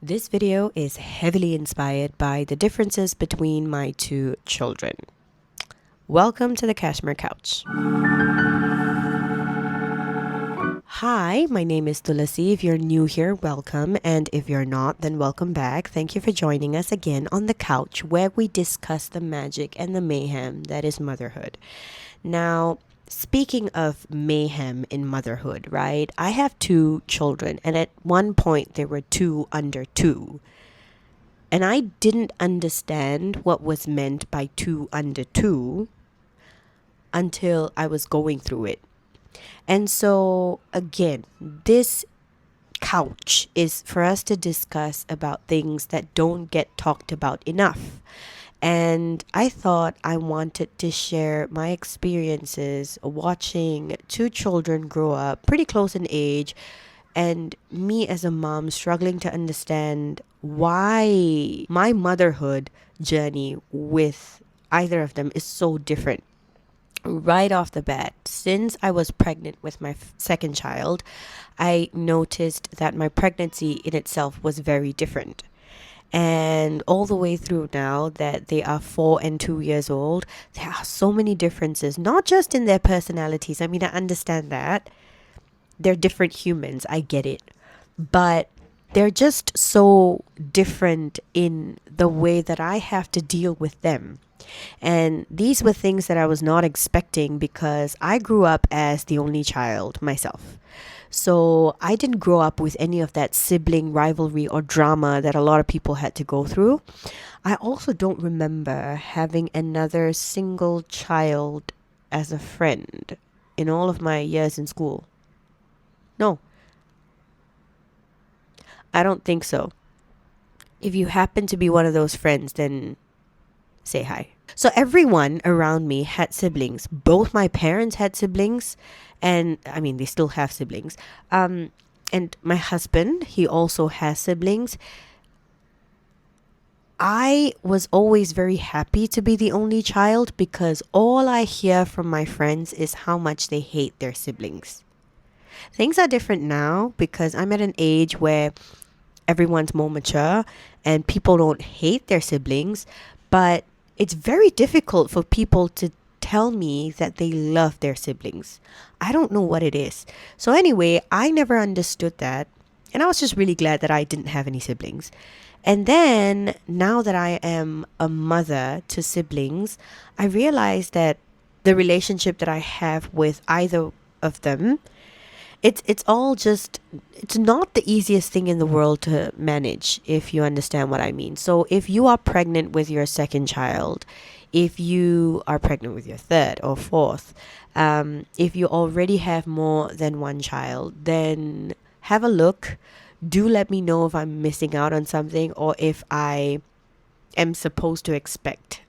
This video is heavily inspired by the differences between my two children. Welcome to the Cashmere Couch. Hi, my name is Tulasi. If you're new here, welcome. And if you're not, then welcome back. Thank you for joining us again on the couch where we discuss the magic and the mayhem that is motherhood. Now, speaking of mayhem in motherhood, right? I have two children, and at one point there were two under two. And I didn't understand what was meant by two under two until I was going through it. And so, again, this couch is for us to discuss about things that don't get talked about enough. And I thought I wanted to share my experiences watching two children grow up pretty close in age, and me as a mom struggling to understand why my motherhood journey with either of them is so different. Right off the bat, since I was pregnant with my second child, I noticed that my pregnancy in itself was very different. And all the way through now that they are 4 and 2 years old, there are so many differences, not just in their personalities. I mean, I understand that they're different humans, I get it. But they're just so different in the way that I have to deal with them. And these were things that I was not expecting because I grew up as the only child myself. So I didn't grow up with any of that sibling rivalry or drama that a lot of people had to go through. I also don't remember having another single child as a friend in all of my years in school. No, I don't think so. If you happen to be one of those friends, then say hi. So everyone around me had siblings. Both my parents had siblings, and I mean they still have siblings. And my husband, he also has siblings. I was always very happy to be the only child because all I hear from my friends is how much they hate their siblings. Things are different now because I'm at an age where everyone's more mature and people don't hate their siblings, but it's very difficult for people to tell me that they love their siblings. I don't know what it is. So anyway, I never understood that. And I was just really glad that I didn't have any siblings. And then now that I am a mother to siblings, I realized that the relationship that I have with either of them, it's all just, it's not the easiest thing in the world to manage, if you understand what I mean. So if you are pregnant with your second child, if you are pregnant with your third or fourth, if you already have more than one child, then have a look. Do let me know if I'm missing out on something or if I am supposed to expect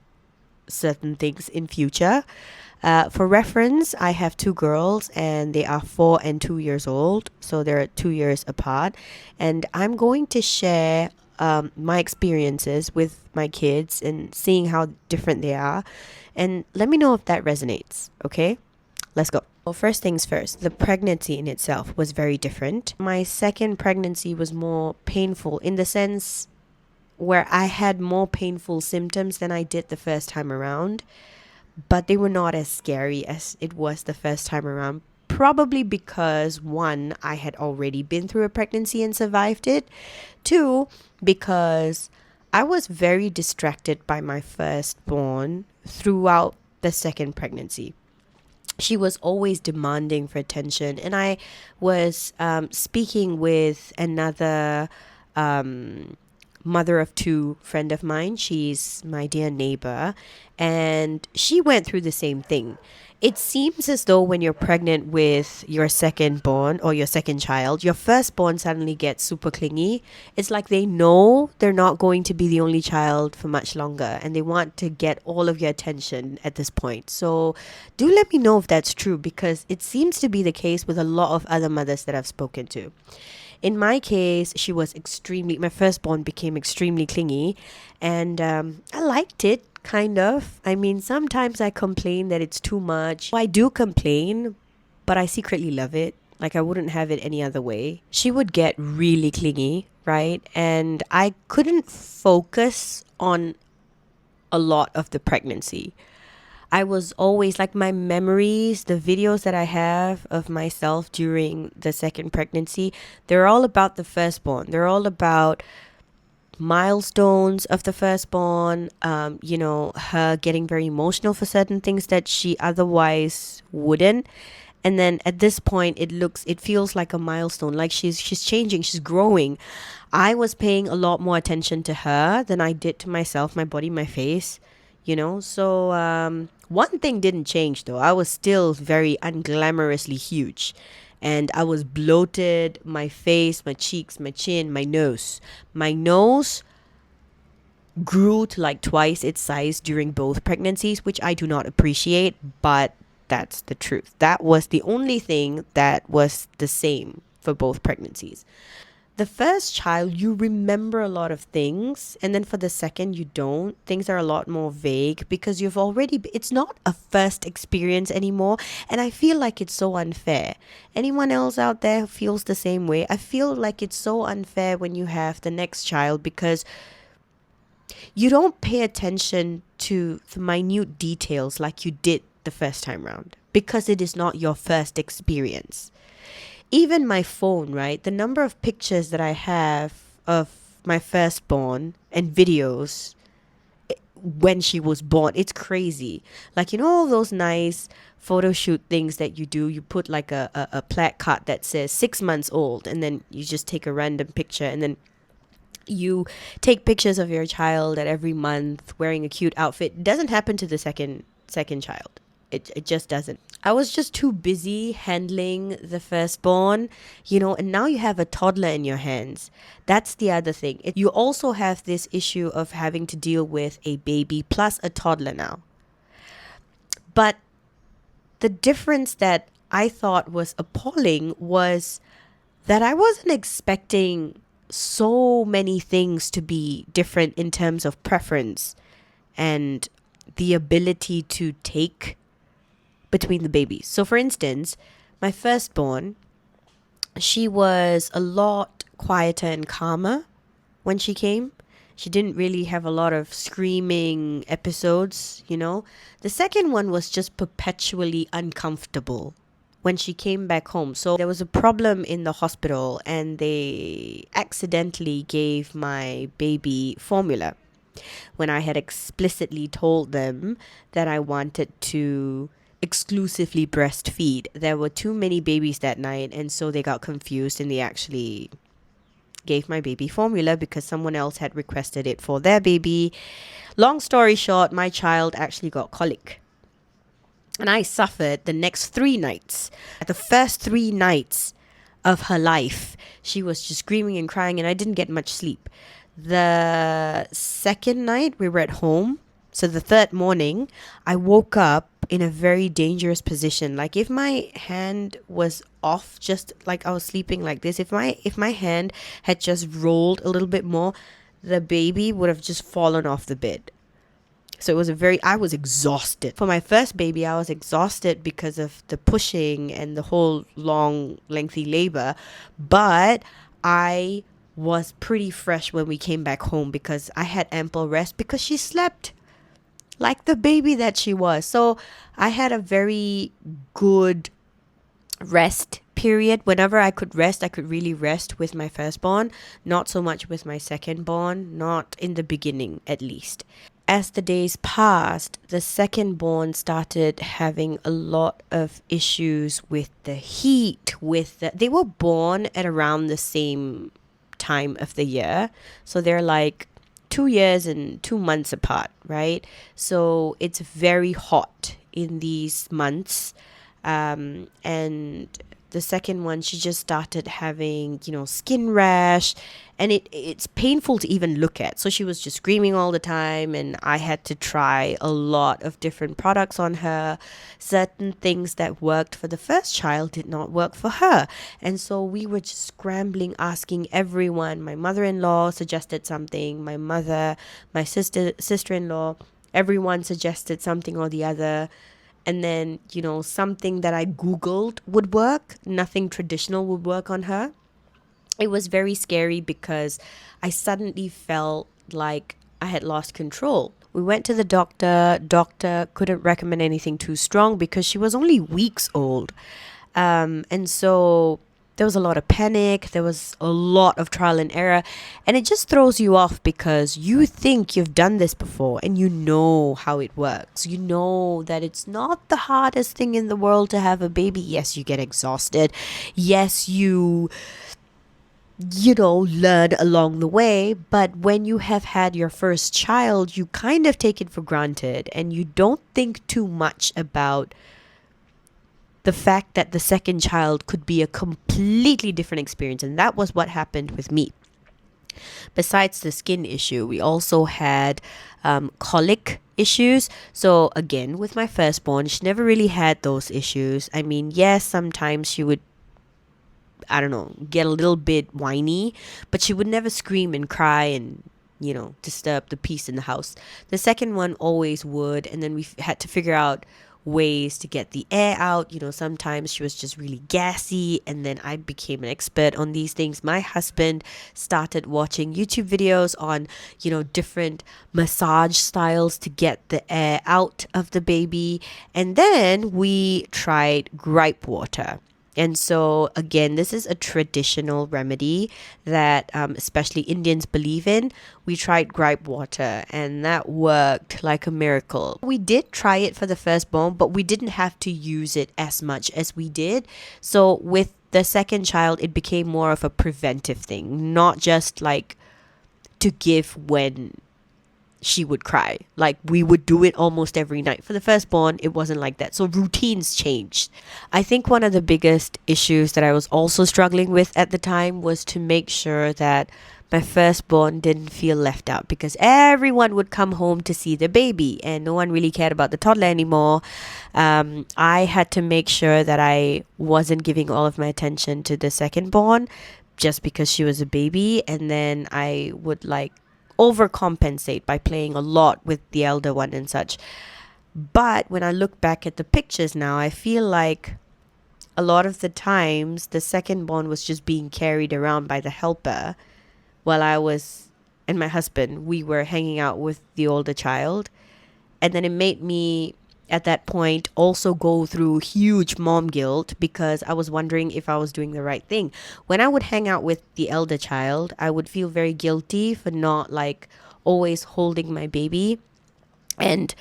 certain things in future. For reference, I have two girls and they are 4 and 2 years old. So they're 2 years apart. And I'm going to share my experiences with my kids and seeing how different they are. And let me know if that resonates. Okay, let's go. Well, first things first, the pregnancy in itself was very different. My second pregnancy was more painful in the sense where I had more painful symptoms than I did the first time around, but they were not as scary as it was the first time around. Probably because one, I had already been through a pregnancy and survived it. Two, because I was very distracted by my firstborn throughout the second pregnancy. She was always demanding for attention, and I was speaking with another mother of two friend of mine. She's my dear neighbor, and she went through the same thing. It seems as though when you're pregnant with your second born or your second child, your firstborn suddenly gets super clingy. It's like they know they're not going to be the only child for much longer and they want to get all of your attention at this point. So do let me know if that's true because it seems to be the case with a lot of other mothers that I've spoken to. In my case, my firstborn became extremely clingy, and I liked it, kind of. I mean, sometimes I complain that it's too much. I do complain, but I secretly love it. Like, I wouldn't have it any other way. She would get really clingy right? And I couldn't focus on a lot of the pregnancy. I was always like my memories, the videos that I have of myself during the second pregnancy, they're all about the firstborn. They're all about milestones of the firstborn, her getting very emotional for certain things that she otherwise wouldn't. And then at this point it feels like a milestone, like she's changing, she's growing. I was paying a lot more attention to her than I did to myself, my body, my face, so one thing didn't change though. I was still very unglamorously huge, and I was bloated. My face, my cheeks, my chin, my nose grew to like twice its size during both pregnancies, which I do not appreciate, but that's the truth. That was the only thing that was the same for both pregnancies. The first child, you remember a lot of things, and then for the second, you don't. Things are a lot more vague because it's not a first experience anymore. And I feel like it's so unfair. Anyone else out there who feels the same way? I feel like it's so unfair when you have the next child because you don't pay attention to the minute details like you did the first time round because it is not your first experience. Even my phone, right? The number of pictures that I have of my firstborn and videos when she was born, it's crazy. Like, all those nice photo shoot things that you do, you put like a plaque card that says 6 months old, and then you just take a random picture, and then you take pictures of your child at every month wearing a cute outfit. It doesn't happen to the second child. It just doesn't. I was just too busy handling the firstborn, and now you have a toddler in your hands. That's the other thing. You also have this issue of having to deal with a baby plus a toddler now. But the difference that I thought was appalling was that I wasn't expecting so many things to be different in terms of preference and the ability to take between the babies. So, for instance, my firstborn, she was a lot quieter and calmer when she came. She didn't really have a lot of screaming episodes. The second one was just perpetually uncomfortable when she came back home. So there was a problem in the hospital and they accidentally gave my baby formula when I had explicitly told them that I wanted to exclusively breastfeed. There were too many babies that night, and so they got confused and they actually gave my baby formula because someone else had requested it for their baby. Long story short, my child actually got colic. And I suffered the next 3 nights. The first 3 nights of her life, she was just screaming and crying, and I didn't get much sleep. The second night, we were at home. So the third morning, I woke up in a very dangerous position. Like if my hand was off, just like I was sleeping like this, if my hand had just rolled a little bit more, the baby would have just fallen off the bed. So I was exhausted. For my first baby, I was exhausted because of the pushing and the whole long, lengthy labor. But I was pretty fresh when we came back home because I had ample rest because she slept like the baby that she was. So I had a very good rest period. Whenever I could rest, I could really rest with my firstborn, not so much with my secondborn, not in the beginning at least. As the days passed, the secondborn started having a lot of issues with the heat. They were born at around the same time of the year, so they're like 2 years and 2 months apart, right? So it's very hot in these months, and the second one, she just started having, skin rash, and it's painful to even look at. So she was just screaming all the time, and I had to try a lot of different products on her. Certain things that worked for the first child did not work for her. And so we were just scrambling, asking everyone. My mother-in-law suggested something, my mother, my sister-in-law, everyone suggested something or the other. And then, something that I Googled would work. Nothing traditional would work on her. it was very scary because I suddenly felt like I had lost control. We went to the doctor. Doctor couldn't recommend anything too strong because she was only weeks old. And so there was a lot of panic. There was a lot of trial and error. And it just throws you off because you think you've done this before and you know how it works. You know that it's not the hardest thing in the world to have a baby. Yes, you get exhausted. Yes, learn along the way. But when you have had your first child, you kind of take it for granted and you don't think too much about the fact that the second child could be a completely different experience. And that was what happened with me. Besides the skin issue, we also had colic issues. So, again, with my firstborn, she never really had those issues. I mean, yes, sometimes she would, I don't know, get a little bit whiny, but she would never scream and cry and disturb the peace in the house. The second one always would, and then we had to figure out ways to get the air out. Sometimes she was just really gassy, and then I became an expert on these things. My husband started watching YouTube videos on, different massage styles to get the air out of the baby. And then we tried gripe water. And so, again, this is a traditional remedy that especially Indians believe in. We tried gripe water and that worked like a miracle. We did try it for the firstborn, but we didn't have to use it as much as we did. So with the second child, it became more of a preventive thing, not just like to give when she would cry. Like we would do it almost every night. For the firstborn, it wasn't like that. So routines changed. I think one of the biggest issues that I was also struggling with at the time was to make sure that my firstborn didn't feel left out because everyone would come home to see the baby and no one really cared about the toddler anymore. I had to make sure that I wasn't giving all of my attention to the secondborn just because she was a baby, and then I would overcompensate by playing a lot with the elder one and such. But when I look back at the pictures now, I feel like a lot of the times the secondborn was just being carried around by the helper while I was and my husband, we were hanging out with the older child. And then it made me at that point also go through huge mom guilt because I was wondering if I was doing the right thing. When I would hang out with the elder child, I would feel very guilty for not always holding my baby and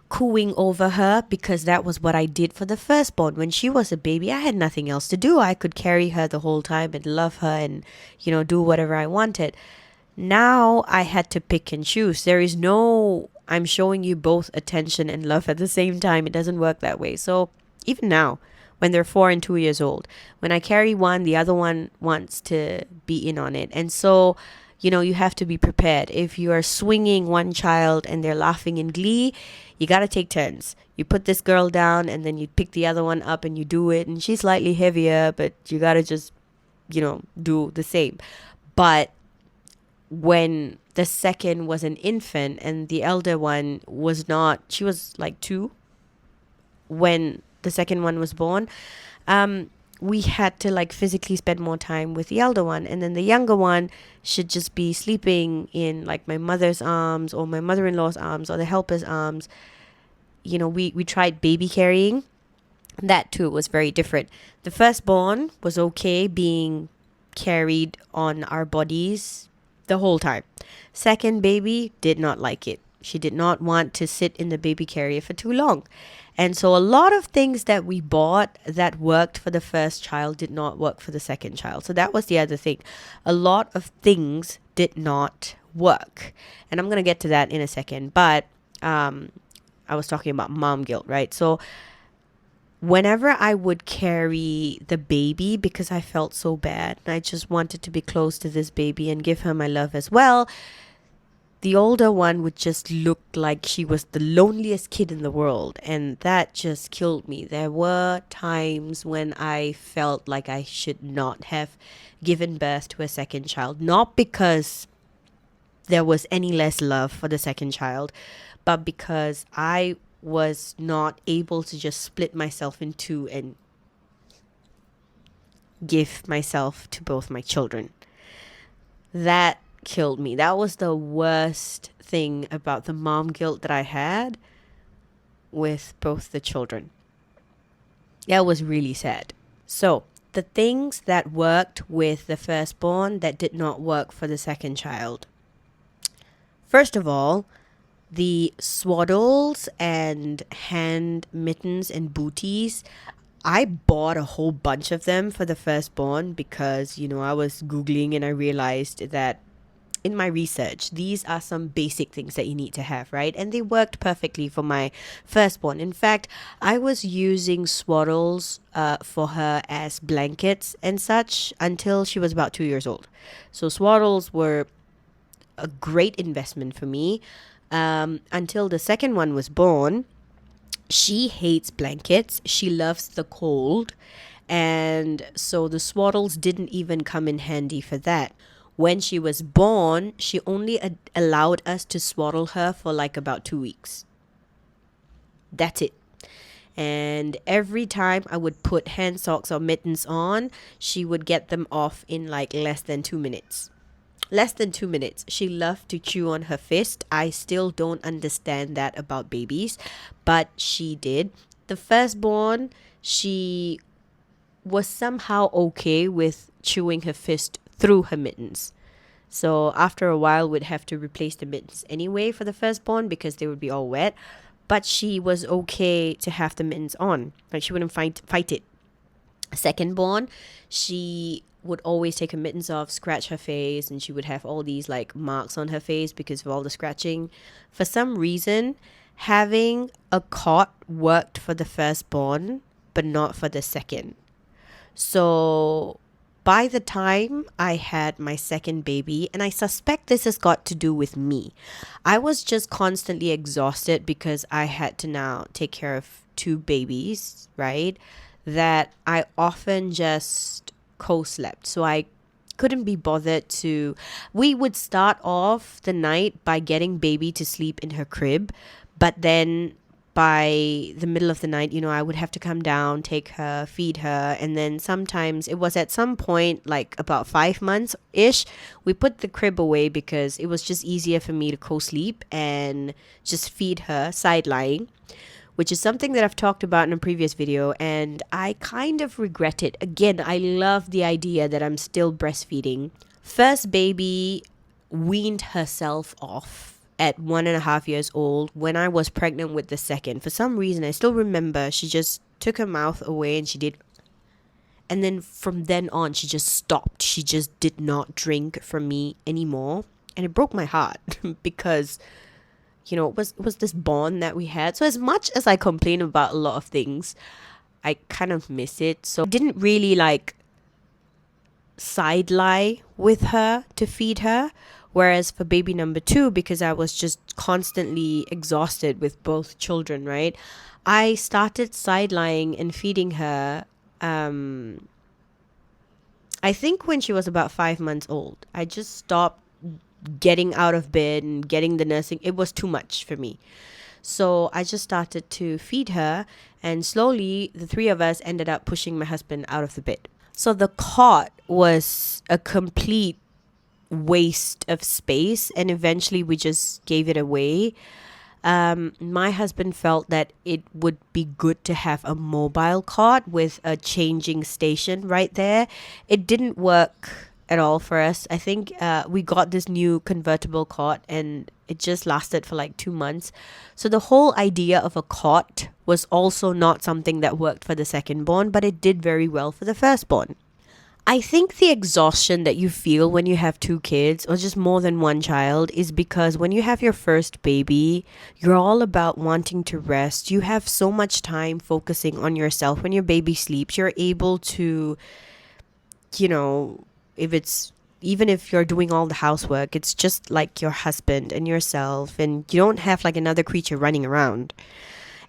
cooing over her because that was what I did for the firstborn. When she was a baby, I had nothing else to do. I could carry her the whole time and love her and, do whatever I wanted. Now I had to pick and choose. There is no I'm showing you both attention and love at the same time. It doesn't work that way. So even now, when they're 4 and 2 years old, when I carry one, the other one wants to be in on it. And so, you have to be prepared. If you are swinging one child and they're laughing in glee, you got to take turns. You put this girl down and then you pick the other one up and you do it. And she's slightly heavier, but you got to just, do the same. But when the second was an infant and the elder one was not, she was like 2 when the second one was born, we had to physically spend more time with the elder one, and then the younger one should just be sleeping in my mother's arms or my mother-in-law's arms or the helper's arms. We tried baby carrying. That too was very different. The firstborn was okay being carried on our bodies the whole time. Second baby did not like it. She did not want to sit in the baby carrier for too long. And so a lot of things that we bought that worked for the first child did not work for the second child. So that was the other thing. A lot of things did not work. And I'm going to get to that in a second. But I was talking about mom guilt, right? So whenever I would carry the baby because I felt so bad and I just wanted to be close to this baby and give her my love as well, the older one would just look like she was the loneliest kid in the world. And that just killed me. There were times when I felt like I should not have given birth to a second child. Not because there was any less love for the second child, but because I was not able to just split myself in two and give myself to both my children. That killed me. That was the worst thing about the mom guilt that I had with both the children. That was really sad. So, the things that worked with the firstborn that did not work for the second child. First of all, the swaddles and hand mittens and booties. I bought a whole bunch of them for the firstborn because, I was Googling and I realized that in my research, these are some basic things that you need to have, right? And they worked perfectly for my firstborn. In fact, I was using swaddles for her as blankets and such until she was about 2 years old. So swaddles were a great investment for me until the second one was born. She hates blankets. She loves the cold. And so the swaddles didn't even come in handy for that. When she was born, she only allowed us to swaddle her for like about 2 weeks. That's it. And every time I would put hand socks or mittens on, she would get them off in like less than 2 minutes. Less than 2 minutes. She loved to chew on her fist. I still don't understand that about babies, but she did. The firstborn, she was somehow okay with chewing her fist through her mittens. So after a while, we'd have to replace the mittens anyway for the firstborn because they would be all wet. But she was okay to have the mittens on. Like she wouldn't fight it. Secondborn, she would always take her mittens off, scratch her face, and she would have all these like marks on her face because of all the scratching. For some reason, having a cot worked for the firstborn, but not for the second. So by the time I had my second baby, and I suspect this has got to do with me, I was just constantly exhausted because I had to now take care of two babies, right? That I often just co-slept. So I couldn't be bothered we would start off the night by getting baby to sleep in her crib, but then by the middle of the night, I would have to come down, take her, feed her, and then sometimes it was at some point like about 5 months ish, we put the crib away because it was just easier for me to co-sleep and just feed her side lying, which is something that I've talked about in a previous video, and I kind of regret it. Again, I love the idea that I'm still breastfeeding. First baby weaned herself off at 1.5 years old when I was pregnant with the second. For some reason, I still remember she just took her mouth away and she did. And then from then on, she just stopped. She just did not drink from me anymore. And it broke my heart because it was this bond that we had. So as much as I complain about a lot of things, I kind of miss it. So I didn't really like side lie with her to feed her. Whereas for baby number 2, because I was just constantly exhausted with both children, right? I started side lying and feeding her. I think when she was about 5 months old, I just stopped getting out of bed and getting the nursing. It was too much for me. So I just started to feed her, and slowly the three of us ended up pushing my husband out of the bed. So the cot was a complete waste of space, and eventually we just gave it away. My husband felt that it would be good to have a mobile cot with a changing station right there. It didn't work at all for us. I think we got this new convertible cot and it just lasted for like 2 months. So the whole idea of a cot was also not something that worked for the secondborn, but it did very well for the firstborn. I think the exhaustion that you feel when you have 2 kids or just more than one child is because when you have your first baby, you're all about wanting to rest. You have so much time focusing on yourself. When your baby sleeps, you're able to, even if you're doing all the housework, it's just like your husband and yourself, and you don't have like another creature running around.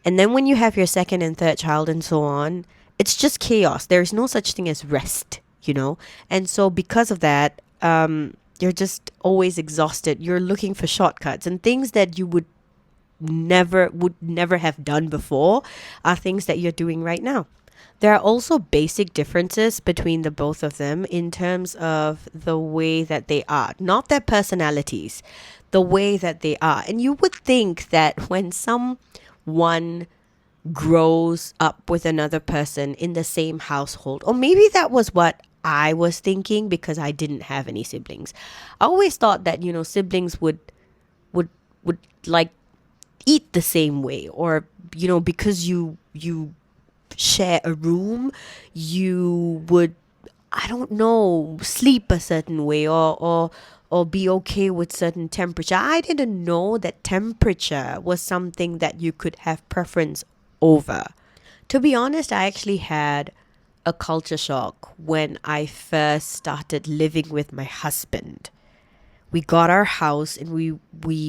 And then when you have your second and third child and so on, it's just chaos. There's no such thing as rest. And so because of that, you're just always exhausted. You're looking for shortcuts, and things that you would never have done before are things that you're doing right now. There are also basic differences between the both of them in terms of the way that they are, not their personalities, the way that they are. And you would think that when someone grows up with another person in the same household, or maybe that was what I was thinking because I didn't have any siblings. I always thought that, siblings would would like eat the same way, or because you share a room, you would, I don't know, sleep a certain way, or be okay with certain temperature. I didn't know that temperature was something that you could have preference over. To be honest, I actually had a culture shock when I first started living with my husband. We got our house and we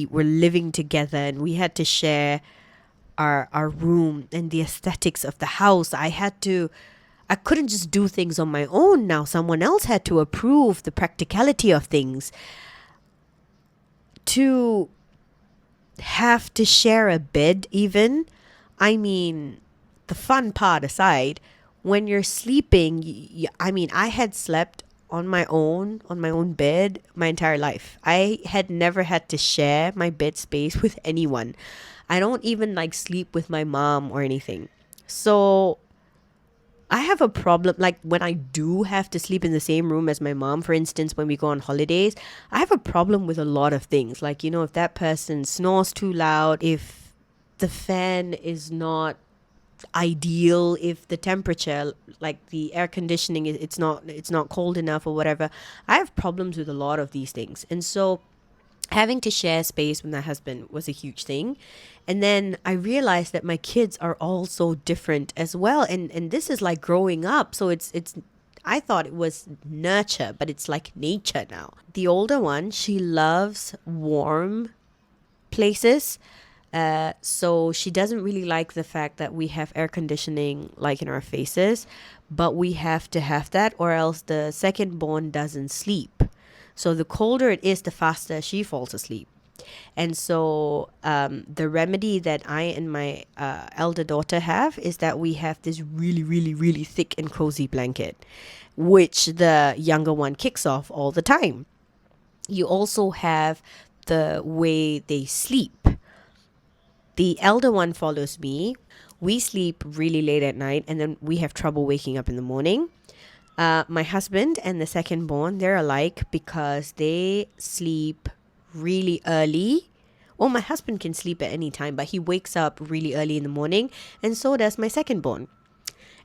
were living together, and we had to share our room and the aesthetics of the house. I couldn't just do things on my own now. Someone else had to approve the practicality of things. To have to share a bed, even, I mean, the fun part aside, when you're sleeping, I had slept on my own bed my entire life. I had never had to share my bed space with anyone. I don't even like sleep with my mom or anything. So I have a problem, like when I do have to sleep in the same room as my mom, for instance, when we go on holidays. I have a problem with a lot of things. Like, if that person snores too loud, if the fan is not ideal, if the temperature, like the air conditioning, it's not cold enough or whatever. I have problems with a lot of these things. And so having to share space with my husband was a huge thing. And then I realized that my kids are all so different as well. And this is like growing up. So it's I thought it was nurture, but it's like nature now. The older one, she loves warm places. So she doesn't really like the fact that we have air conditioning like in our faces, but we have to have that, or else the second born doesn't sleep. So the colder it is, the faster she falls asleep. And so the remedy that I and my elder daughter have is that we have this really, really, really thick and cozy blanket, which the younger one kicks off all the time. You also have the way they sleep. The elder one follows me. We sleep really late at night, and then we have trouble waking up in the morning. My husband and the second born, they're alike because they sleep really early. Well, my husband can sleep at any time, but he wakes up really early in the morning, and so does my second born.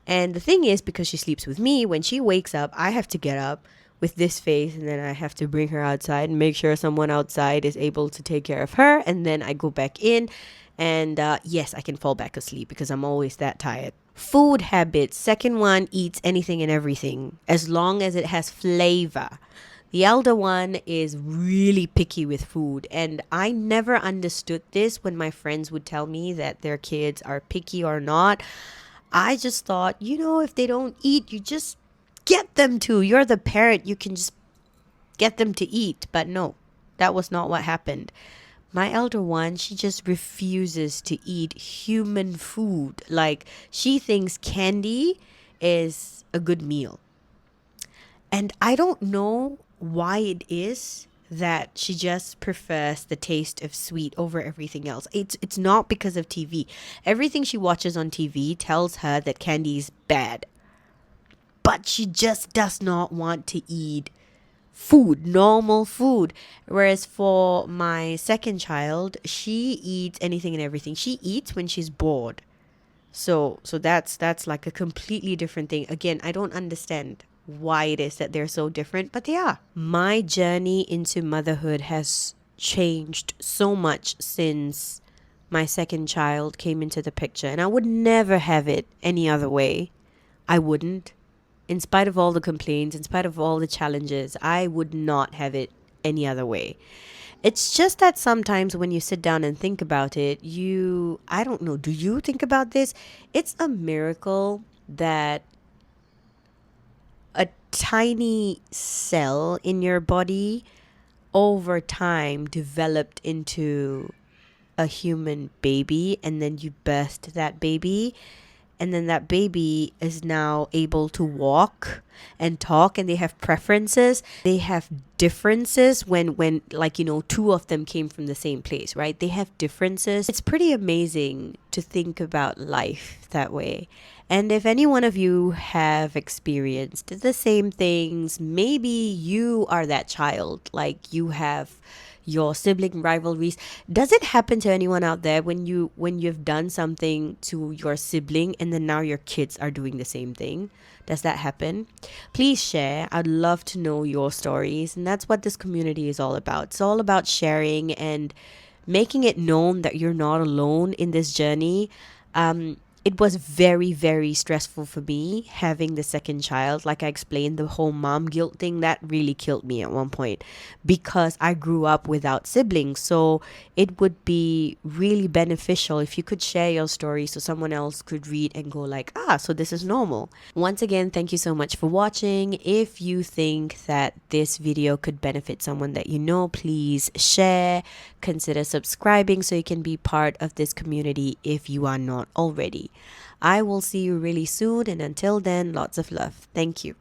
And the thing is, because she sleeps with me, when she wakes up, I have to get up with this face, and then I have to bring her outside and make sure someone outside is able to take care of her, and then I go back in. And yes, I can fall back asleep because I'm always that tired. Food habits. Second one eats anything and everything as long as it has flavor. The elder one is really picky with food, and I never understood this when my friends would tell me that their kids are picky or not. I just thought, if they don't eat, you just get them to. You're the parent, you can just get them to eat. But no, that was not what happened. My elder one, she just refuses to eat human food. Like, she thinks candy is a good meal. And I don't know why it is that she just prefers the taste of sweet over everything else. It's not because of TV. Everything she watches on TV tells her that candy is bad. But she just does not want to eat food, normal food. Whereas for my second child, she eats anything and everything. She eats when she's bored. So that's like a completely different thing. Again, I don't understand why it is that they're so different, but they are. My journey into motherhood has changed so much since my second child came into the picture, and I would never have it any other way. I wouldn't. In spite of all the complaints, in spite of all the challenges, I would not have it any other way. It's just that sometimes when you sit down and think about it, I don't know, do you think about this? It's a miracle that a tiny cell in your body over time developed into a human baby, and then you birthed that baby. and then that baby is now able to walk and talk, and they have preferences, they have differences when like, you know, two of them came from the same place, right? They have differences. It's pretty amazing to think about life that way. And if any one of you have experienced the same things, maybe you are that child, like you have your sibling rivalries. Does it happen to anyone out there when you've done something to your sibling and then now your kids are doing the same thing? Does that happen? Please share. I'd love to know your stories. And that's what this community is all about. It's all about sharing and making it known that you're not alone in this journey. It was very, very stressful for me having the second child. Like I explained, the whole mom guilt thing, that really killed me at one point because I grew up without siblings. So it would be really beneficial if you could share your story so someone else could read and go like, ah, so this is normal. Once again, thank you so much for watching. If you think that this video could benefit someone that you know, please share, consider subscribing so you can be part of this community if you are not already. I will see you really soon, and until then, lots of love. Thank you.